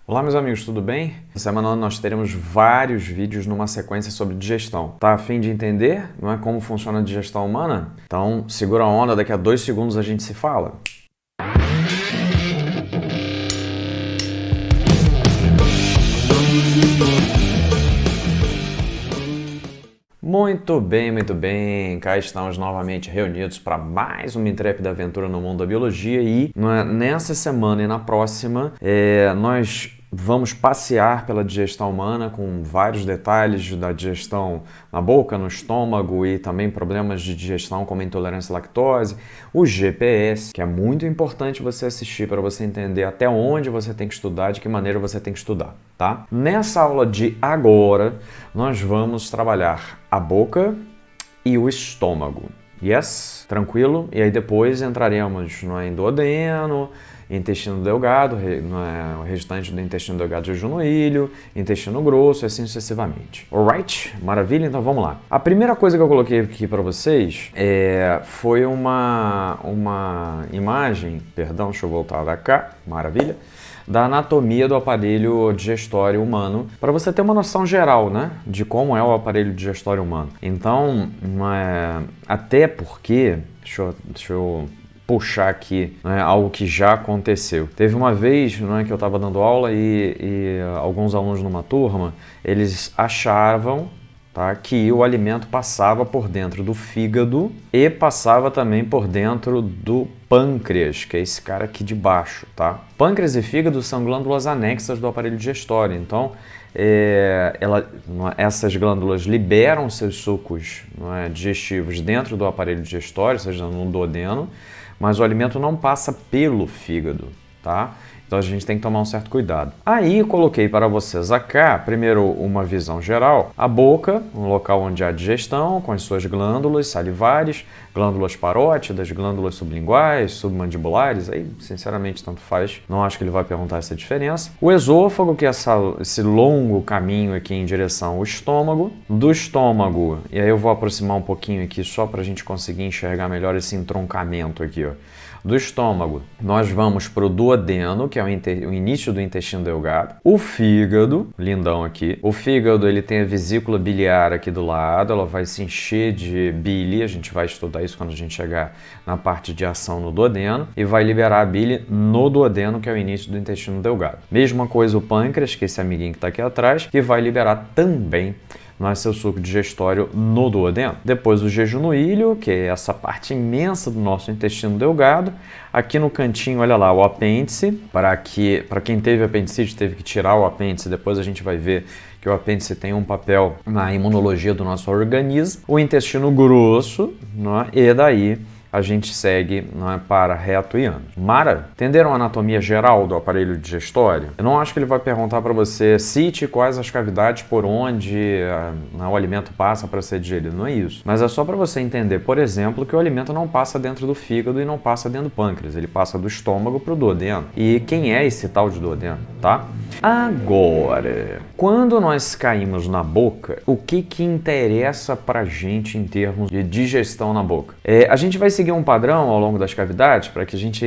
Olá meus amigos, tudo bem? Essa semana nós teremos vários vídeos numa sequência sobre digestão. Tá a fim de entender, não é, como funciona a digestão humana? Então segura a onda, daqui a 2 segundos a gente se fala. Muito bem, muito bem. Cá estamos novamente reunidos para mais uma intrépida aventura no mundo da biologia e nessa semana e na próxima nós vamos passear pela digestão humana com vários detalhes da digestão na boca, no estômago e também problemas de digestão como intolerância à lactose, o GPS, que é muito importante você assistir para você entender até onde você tem que estudar, de que maneira você tem que estudar, tá? Nessa aula de agora, nós vamos trabalhar a boca e o estômago. Yes? Tranquilo? E aí depois entraremos no duodeno, intestino delgado, o restante do intestino delgado, jejum no ilho, intestino grosso e assim sucessivamente. Alright? Maravilha? Então vamos lá. A primeira coisa que eu coloquei aqui para vocês foi uma imagem, perdão, deixa eu voltar da cá, maravilha, da anatomia do aparelho digestório humano, para você ter uma noção geral, né, de como é o aparelho digestório humano. Então, até porque, deixa eu puxar aqui, né, algo que já aconteceu. Teve uma vez, que eu estava dando aula e alguns alunos numa turma, eles achavam, tá, que o alimento passava por dentro do fígado e passava também por dentro do pâncreas, que é esse cara aqui de baixo, tá? Pâncreas e fígado são glândulas anexas do aparelho digestório, então essas glândulas liberam seus sucos digestivos dentro do aparelho digestório, ou seja, no duodeno, mas o alimento não passa pelo fígado, tá? Então a gente tem que tomar um certo cuidado. Aí eu coloquei para vocês cá, primeiro uma visão geral, a boca, um local onde há digestão, com as suas glândulas salivares, glândulas parótidas, glândulas sublinguais, submandibulares, aí sinceramente tanto faz, não acho que ele vai perguntar essa diferença. O esôfago, que é esse longo caminho aqui em direção ao estômago, do estômago, e aí eu vou aproximar um pouquinho aqui só para a gente conseguir enxergar melhor esse entroncamento aqui, ó. Do estômago, nós vamos para o duodeno, que é o início do intestino delgado. O fígado, lindão aqui. O fígado, ele tem a vesícula biliar aqui do lado, ela vai se encher de bile, a gente vai estudar isso quando a gente chegar na parte de ação no duodeno, e vai liberar a bile no duodeno, que é o início do intestino delgado. Mesma coisa o pâncreas, que é esse amiguinho que está aqui atrás, que vai liberar também seu suco digestório no duodeno. Depois o jejum no ilho, que é essa parte imensa do nosso intestino delgado. Aqui no cantinho, olha lá, o apêndice. Para quem teve apendicite, teve que tirar o apêndice. Depois a gente vai ver que o apêndice tem um papel na imunologia do nosso organismo. O intestino grosso, e daí a gente segue para reto e ânus. Mara, entenderam a anatomia geral do aparelho digestório? Eu não acho que ele vai perguntar para você, cite quais as cavidades por onde o alimento passa para ser digerido. Não é isso. Mas é só para você entender, por exemplo, que o alimento não passa dentro do fígado e não passa dentro do pâncreas. Ele passa do estômago para o duodeno. E quem é esse tal de duodeno, tá? Agora, quando nós caímos na boca, o que interessa pra gente em termos de digestão na boca? A gente vai seguir um padrão ao longo das cavidades para que a gente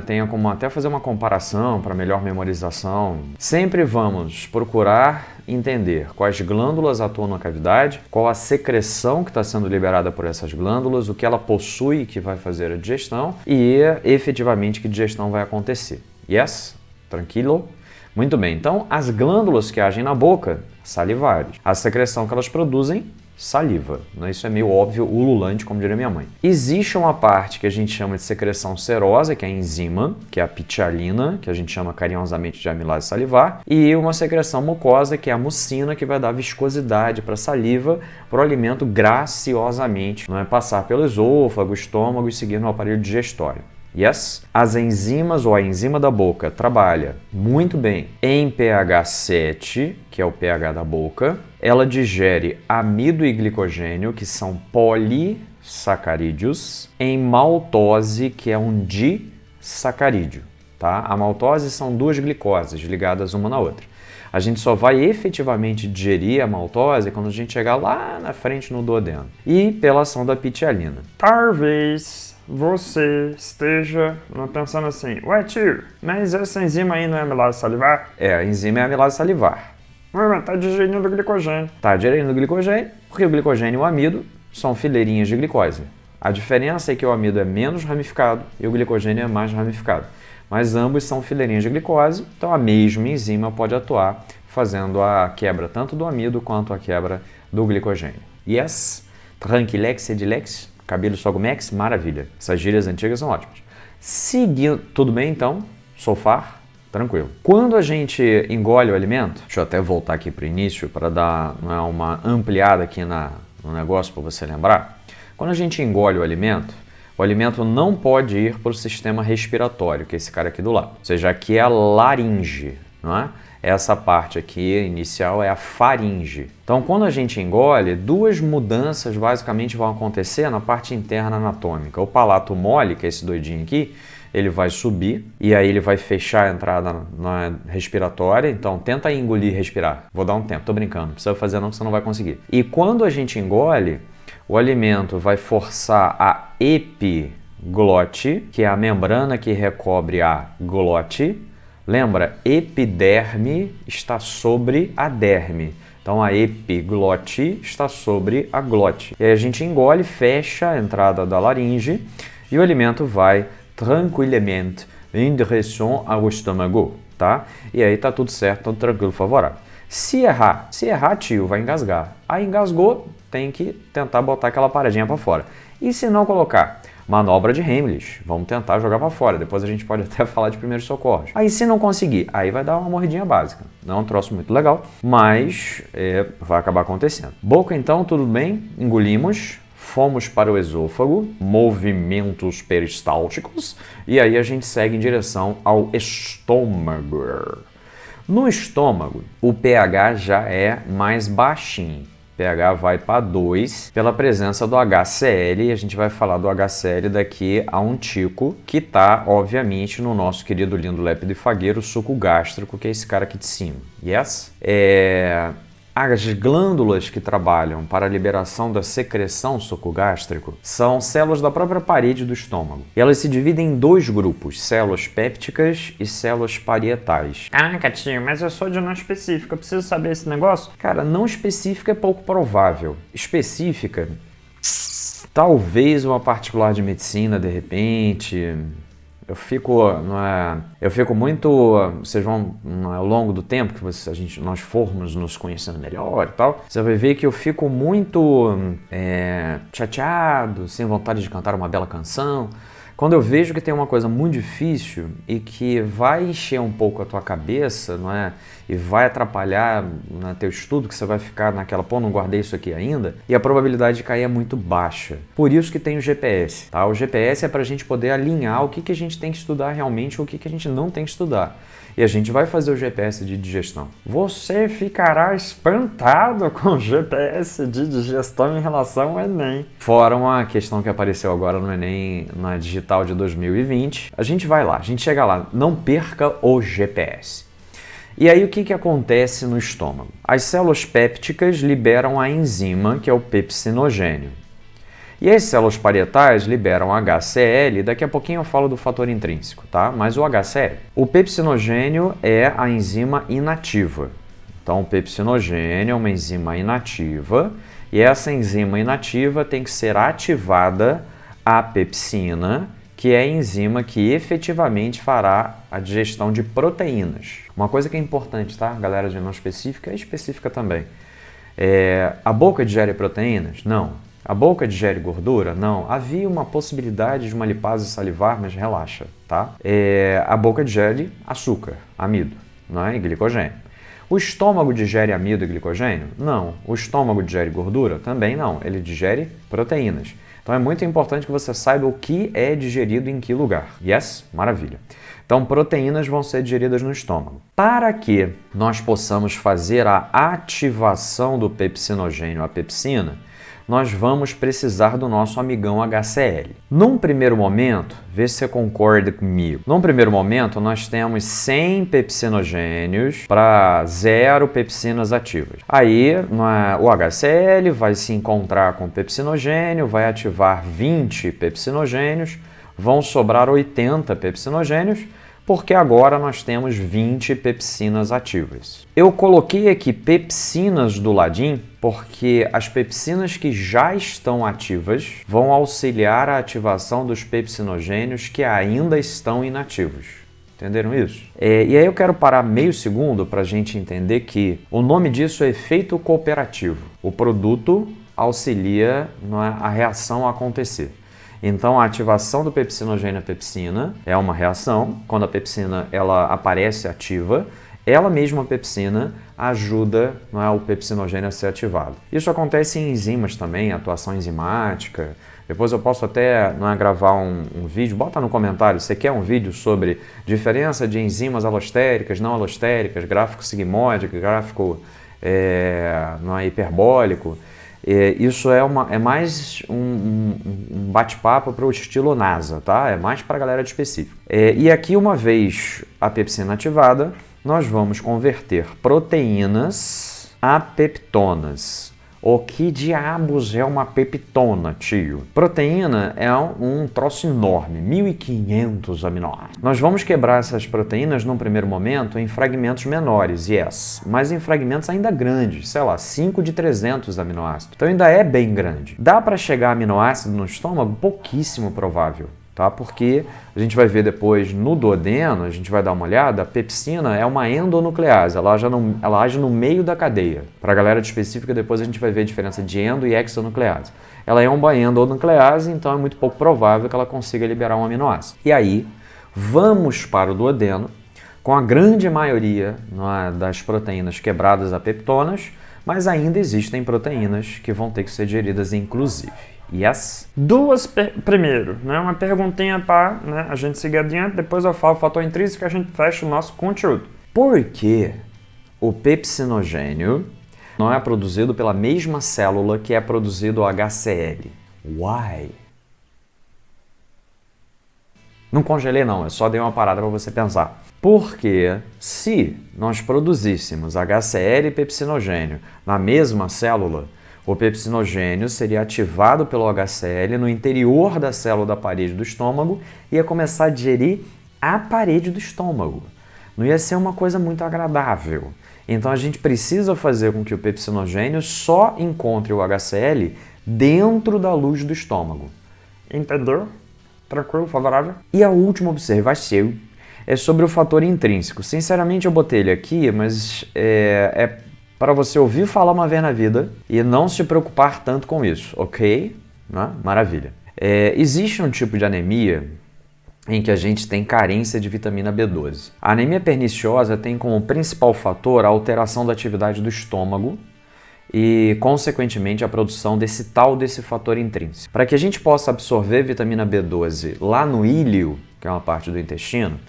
tenha como até fazer uma comparação para melhor memorização. Sempre vamos procurar entender quais glândulas atuam na cavidade, qual a secreção que está sendo liberada por essas glândulas, o que ela possui que vai fazer a digestão e efetivamente que digestão vai acontecer. Yes? Tranquilo? Muito bem, então as glândulas que agem na boca, salivares. A secreção que elas produzem, saliva. Isso é meio óbvio, ululante, como diria minha mãe. Existe uma parte que a gente chama de secreção serosa, que é a enzima, que é a pitialina, que a gente chama carinhosamente de amilase salivar, e uma secreção mucosa, que é a mucina, que vai dar viscosidade para a saliva, para o alimento graciosamente passar pelo esôfago, estômago e seguir no aparelho digestório. Yes? As enzimas ou a enzima da boca trabalha muito bem em pH 7, que é o pH da boca. Ela digere amido e glicogênio, que são polissacarídeos, em maltose, que é um disacarídeo. tá? A maltose são duas glicoses ligadas uma na outra. A gente só vai efetivamente digerir a maltose quando a gente chegar lá na frente no duodeno. E pela ação da pitialina. Talvez você esteja pensando assim, ué tio, mas essa enzima aí não é amilase salivar? A enzima é a amilase salivar. Ué, mas tá digerindo o glicogênio. Tá digerindo o glicogênio, porque o glicogênio e o amido são fileirinhas de glicose. A diferença é que o amido é menos ramificado e o glicogênio é mais ramificado. Mas ambos são fileirinhas de glicose, então a mesma enzima pode atuar fazendo a quebra tanto do amido quanto a quebra do glicogênio. Yes, tranquilex, edilex, cabelo sogomex, maravilha. Essas gírias antigas são ótimas. Seguindo, tudo bem então? So far? Tranquilo. Quando a gente engole o alimento, deixa eu até voltar aqui para o início para dar uma ampliada aqui no negócio para você lembrar. Quando a gente engole o alimento não pode ir para o sistema respiratório, que é esse cara aqui do lado. Ou seja, aqui é a laringe, não é? Essa parte aqui inicial é a faringe. Então, quando a gente engole, duas mudanças basicamente vão acontecer na parte interna anatômica. O palato mole, que é esse doidinho aqui, ele vai subir e aí ele vai fechar a entrada na respiratória. Então, tenta engolir e respirar. Vou dar um tempo, tô brincando. Não precisa fazer não, que você não vai conseguir. E quando a gente engole, o alimento vai forçar a epiglote, que é a membrana que recobre a glote. Lembra, epiderme está sobre a derme. Então a epiglote está sobre a glote. E aí a gente engole, fecha a entrada da laringe e o alimento vai tranquilamente em direção ao estômago, tá? E aí tá tudo certo, tudo tranquilo, favorável. Se errar, tio, vai engasgar. Aí engasgou, tem que tentar botar aquela paradinha para fora. E se não colocar? Manobra de Heimlich, vamos tentar jogar para fora, depois a gente pode até falar de primeiros socorros. Aí se não conseguir, aí vai dar uma mordidinha básica. Não é um troço muito legal, mas vai acabar acontecendo. Boca então, tudo bem, engolimos, fomos para o esôfago, movimentos peristálticos, e aí a gente segue em direção ao estômago. No estômago, o pH já é mais baixinho. pH vai para 2 pela presença do HCl, e a gente vai falar do HCl daqui a um tico, que está, obviamente, no nosso querido lindo lépido e fagueiro, suco gástrico, que é esse cara aqui de cima. Yes? As glândulas que trabalham para a liberação da secreção sucogástrico são células da própria parede do estômago. E elas se dividem em dois grupos, células pépticas e células parietais. Caraca, tio, mas eu sou de não específica, eu preciso saber esse negócio? Cara, não específica é pouco provável. Específica, talvez uma particular de medicina, de repente. Eu fico muito, vocês vão, ao longo do tempo que nós formos nos conhecendo melhor e tal, você vai ver que eu fico muito chateado, sem vontade de cantar uma bela canção, quando eu vejo que tem uma coisa muito difícil e que vai encher um pouco a tua cabeça, não é? E vai atrapalhar no teu estudo, que você vai ficar naquela, pô, não guardei isso aqui ainda, e a probabilidade de cair é muito baixa. Por isso que tem o GPS, tá? O GPS é para a gente poder alinhar o que a gente tem que estudar realmente e o que a gente não tem que estudar. E a gente vai fazer o GPS de digestão. Você ficará espantado com o GPS de digestão em relação ao Enem. Fora uma questão que apareceu agora no Enem, na digital de 2020. A gente vai lá, a gente chega lá. Não perca o GPS. E aí o que acontece no estômago? As células pépticas liberam a enzima, que é o pepsinogênio. E as células parietais liberam HCl, daqui a pouquinho eu falo do fator intrínseco, tá? Mas o HCl. O pepsinogênio é a enzima inativa. Então o pepsinogênio é uma enzima inativa e essa enzima inativa tem que ser ativada a pepsina, que é a enzima que efetivamente fará a digestão de proteínas. Uma coisa que é importante, tá? Galera de não específica, é específica também. A boca digere proteínas? Não. A boca digere gordura? Não. Havia uma possibilidade de uma lipase salivar, mas relaxa, tá? A boca digere açúcar, amido, não é? E glicogênio. O estômago digere amido e glicogênio? Não. O estômago digere gordura? Também não. Ele digere proteínas. Então é muito importante que você saiba o que é digerido em que lugar. Yes? Maravilha. Então proteínas vão ser digeridas no estômago. Para que nós possamos fazer a ativação do pepsinogênio, a pepsina, nós vamos precisar do nosso amigão HCl. Num primeiro momento, vê se você concorda comigo. Num primeiro momento, nós temos 100 pepsinogênios para 0 pepsinas ativas. Aí, o HCl vai se encontrar com o pepsinogênio, vai ativar 20 pepsinogênios, vão sobrar 80 pepsinogênios, porque agora nós temos 20 pepsinas ativas. Eu coloquei aqui pepsinas do ladinho porque as pepsinas que já estão ativas vão auxiliar a ativação dos pepsinogênios que ainda estão inativos. Entenderam isso? E aí eu quero parar meio segundo para a gente entender que o nome disso é efeito cooperativo. O produto auxilia a reação a acontecer. Então, a ativação do pepsinogênio à pepsina é uma reação. Quando a pepsina ela aparece ativa, ela mesma, a pepsina, ajuda o pepsinogênio a ser ativado. Isso acontece em enzimas também, atuação enzimática. Depois eu posso até gravar um vídeo, bota no comentário, você quer um vídeo sobre diferença de enzimas alostéricas, não alostéricas, gráfico sigmoide, gráfico hiperbólico. Isso é mais um bate-papo para o estilo NASA, tá? É mais para a galera de específico. E aqui, uma vez a pepsina ativada, nós vamos converter proteínas a peptonas. O que diabos é uma peptona, tio? Proteína é um troço enorme, 1.500 aminoácidos. Nós vamos quebrar essas proteínas num primeiro momento em fragmentos menores, mas em fragmentos ainda grandes, sei lá, 5 de 300 aminoácidos. Então ainda é bem grande. Dá para chegar a aminoácido no estômago? Pouquíssimo provável. Tá? Porque a gente vai ver depois no duodeno, a gente vai dar uma olhada, a pepsina é uma endonuclease, ela age no meio da cadeia. Para a galera de específica, depois a gente vai ver a diferença de endo e exonuclease. Ela é uma endonuclease, então é muito pouco provável que ela consiga liberar um aminoácido. E aí, vamos para o duodeno, com a grande maioria das proteínas quebradas a peptonas, mas ainda existem proteínas que vão ter que ser digeridas inclusive. Yes? Primeiro, uma perguntinha para a gente seguir adiante, depois eu falo o fator intrínseco e a gente fecha o nosso conteúdo. Por que o pepsinogênio não é produzido pela mesma célula que é produzido o HCl? Why? Não congelei não, eu só dei uma parada para você pensar. Porque se nós produzíssemos HCl e pepsinogênio na mesma célula, o pepsinogênio seria ativado pelo HCl no interior da célula da parede do estômago e ia começar a digerir a parede do estômago. Não ia ser uma coisa muito agradável. Então a gente precisa fazer com que o pepsinogênio só encontre o HCl dentro da luz do estômago. Entendeu? Tranquilo, favorável? E a última observação é sobre o fator intrínseco. Sinceramente eu botei ele aqui, mas é para você ouvir falar uma vez na vida e não se preocupar tanto com isso, ok? Maravilha. Existe um tipo de anemia em que a gente tem carência de vitamina B12. A anemia perniciosa tem como principal fator a alteração da atividade do estômago e, consequentemente, a produção desse fator intrínseco. Para que a gente possa absorver vitamina B12 lá no íleo, que é uma parte do intestino,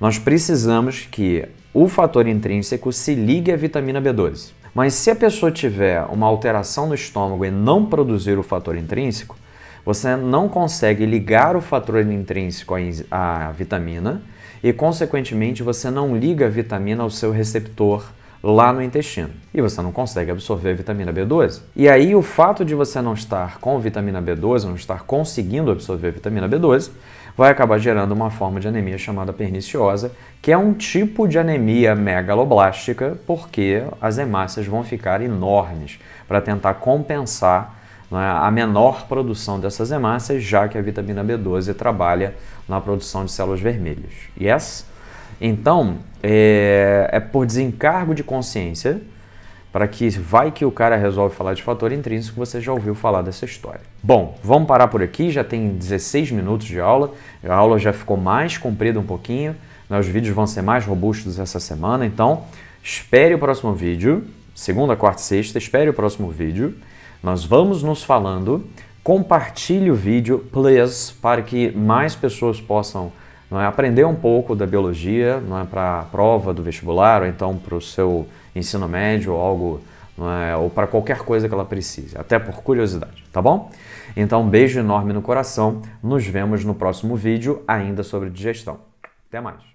nós precisamos que o fator intrínseco se ligue à vitamina B12. Mas se a pessoa tiver uma alteração no estômago e não produzir o fator intrínseco, você não consegue ligar o fator intrínseco à vitamina e, consequentemente, você não liga a vitamina ao seu receptor lá no intestino. E você não consegue absorver a vitamina B12. E aí, o fato de você não estar com vitamina B12, não estar conseguindo absorver a vitamina B12, vai acabar gerando uma forma de anemia chamada perniciosa, que é um tipo de anemia megaloblástica, porque as hemácias vão ficar enormes para tentar compensar a menor produção dessas hemácias, já que a vitamina B12 trabalha na produção de células vermelhas. Yes? Então, é por desencargo de consciência, para que vai que o cara resolve falar de fator intrínseco, você já ouviu falar dessa história. Bom, vamos parar por aqui, já tem 16 minutos de aula, a aula já ficou mais comprida um pouquinho, os vídeos vão ser mais robustos essa semana, então espere o próximo vídeo, segunda, quarta e sexta, espere o próximo vídeo, nós vamos nos falando, compartilhe o vídeo, please, para que mais pessoas possam aprender um pouco da biologia, para a prova do vestibular, ou então para o seu ensino médio ou algo não é? Ou para qualquer coisa que ela precise, até por curiosidade, tá bom? Então, um beijo enorme no coração, nos vemos no próximo vídeo ainda sobre digestão. Até mais!